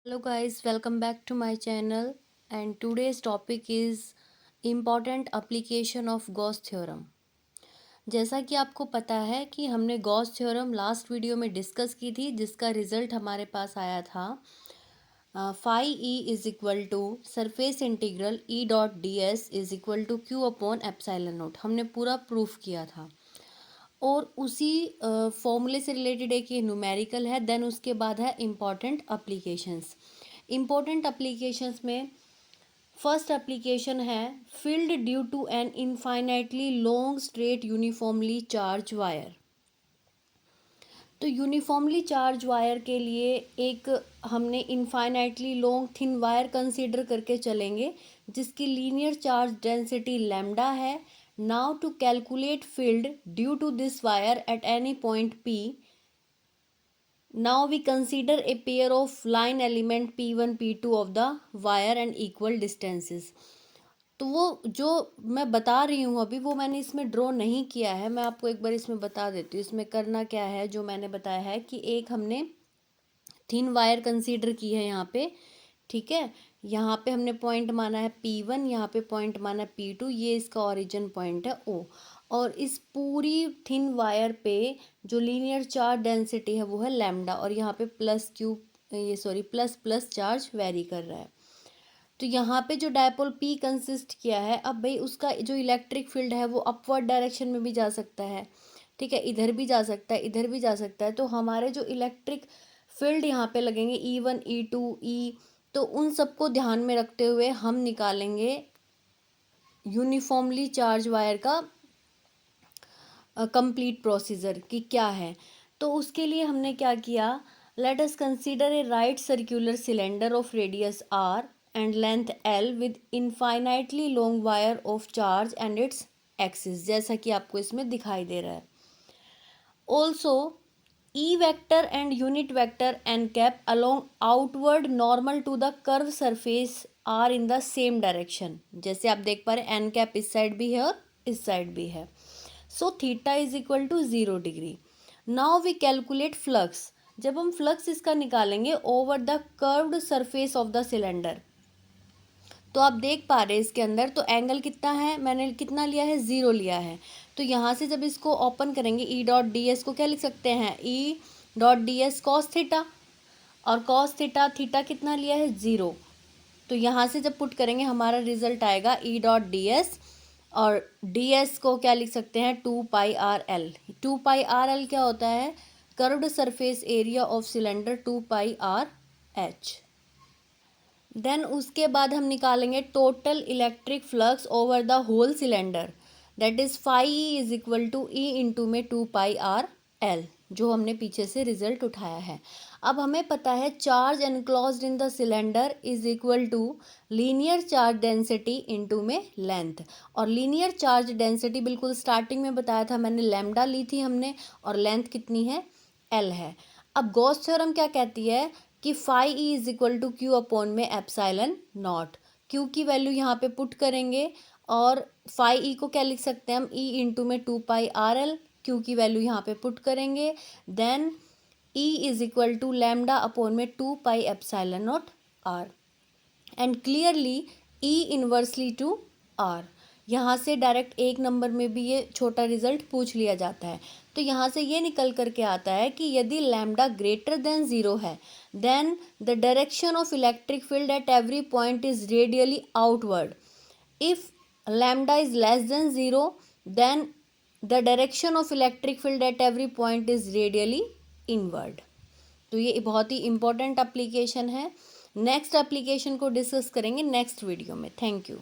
Hello guys, welcome back to my channel and today's topic is important application of Gauss theorem। जैसा कि आपको पता है कि हमने गॉस थ्योरम लास्ट वीडियो में डिस्कस की थी जिसका रिजल्ट हमारे पास आया था phi E is equal to surface integral E dot D S is equal to Q upon epsilon naught. हमने पूरा प्रूफ किया था और उसी फॉर्मूले से रिलेटेड एक ये न्यूमेरिकल है। देन उसके बाद है इम्पॉर्टेंट अप्लीकेशंस। इम्पॉर्टेंट अप्लीकेशंस में फर्स्ट एप्लीकेशन है field due to an infinitely long straight uniformly charged wire. तो यूनिफॉर्मली चार्ज वायर के लिए एक हमने infinitely long thin wire consider करके चलेंगे जिसकी लीनियर चार्ज डेंसिटी लैम्डा है। Now to calculate field due to this wire at any point P, now we consider a pair of line element p1 p2 of the wire and equal distances। तो वो जो मैं बता रही हूँ अभी वो मैंने इसमें ड्रॉ नहीं किया है, मैं आपको एक बार इसमें बता देती हूँ। इसमें करना क्या है, जो मैंने बताया है कि एक हमने थिन वायर कंसीडर की है यहाँ पे, ठीक है। यहाँ पे हमने पॉइंट माना है P1, यहाँ पे पॉइंट माना है P2, ये इसका ओरिजिन पॉइंट है O। और इस पूरी थिन वायर पे जो लीनियर चार्ज डेंसिटी है वो है लैम्डा, और यहाँ पे प्लस प्लस चार्ज वेरी कर रहा है। तो यहाँ पे जो डायपोल P कंसिस्ट किया है, अब भाई उसका जो इलेक्ट्रिक फील्ड है वो अपवर्ड डायरेक्शन में भी जा सकता है, ठीक है, इधर भी जा सकता है, इधर भी जा सकता है। तो हमारे जो इलेक्ट्रिक फील्ड यहाँ पे लगेंगे E1 E2 E, तो उन सबको ध्यान में रखते हुए हम निकालेंगे यूनिफॉर्मली चार्ज वायर का कंप्लीट प्रोसीजर कि क्या है। तो उसके लिए हमने क्या किया, let us consider a right circular cylinder of radius r and length l with infinitely long wire of charge and its axis, जैसा कि आपको इसमें दिखाई दे रहा है। Also E vector and unit vector n cap along outward normal to the curve surface are in the same direction। जैसे आप देख पा रहे n cap इस साइड भी है और इस साइड भी है। So theta is equal to 0 degree. Now we calculate flux. जब हम फ्लक्स इसका निकालेंगे over the curved surface of the cylinder, तो आप देख पा रहे हैं इसके अंदर तो एंगल कितना है, मैंने कितना लिया है, 0 लिया है। तो यहाँ से जब इसको ओपन करेंगे ई डॉट डी एस को क्या लिख सकते हैं, ई dot D S cos theta, और कॉस थीटा थीटा कितना लिया है, 0। तो यहाँ से जब पुट करेंगे हमारा रिजल्ट आएगा ई डॉट डी एस, और डी एस को क्या लिख सकते हैं, 2πr_l। 2πr_l क्या होता है, curved surface area of cylinder 2πr_h। Then उसके बाद हम निकालेंगे total electric flux over the whole cylinder, that is phi E is equal to E into में 2πr_l, जो हमने पीछे से रिजल्ट उठाया है। अब हमें पता है charge enclosed in the cylinder is equal to linear charge density into में लेंथ, और लीनियर चार्ज डेंसिटी बिल्कुल स्टार्टिंग में बताया था मैंने, लैम्डा ली थी हमने, और लेंथ कितनी है, l है। अब गॉस थ्योरम क्या कहती है कि phi E is equal to Q upon में एप्साइलन नॉट। क्यू की वैल्यू यहाँ पे पुट करेंगे और फाई ई को क्या लिख सकते हैं हम, ई इंटू में 2πr_l, क्यू की वैल्यू यहाँ पे पुट करेंगे। Then E is equal to lambda upon में 2π epsilon naught r, and clearly E inversely to r। यहाँ से डायरेक्ट एक नंबर में भी ये छोटा रिजल्ट पूछ लिया जाता है। तो यहाँ से ये निकल करके आता है कि यदि लैम्डा ग्रेटर देन 0 है, then the direction of electric field at every point is radially outward. If lambda is less than 0, then the direction of electric field at every point is radially inward. तो ये बहुत ही important application है। Next application को discuss करेंगे next video में। Thank you.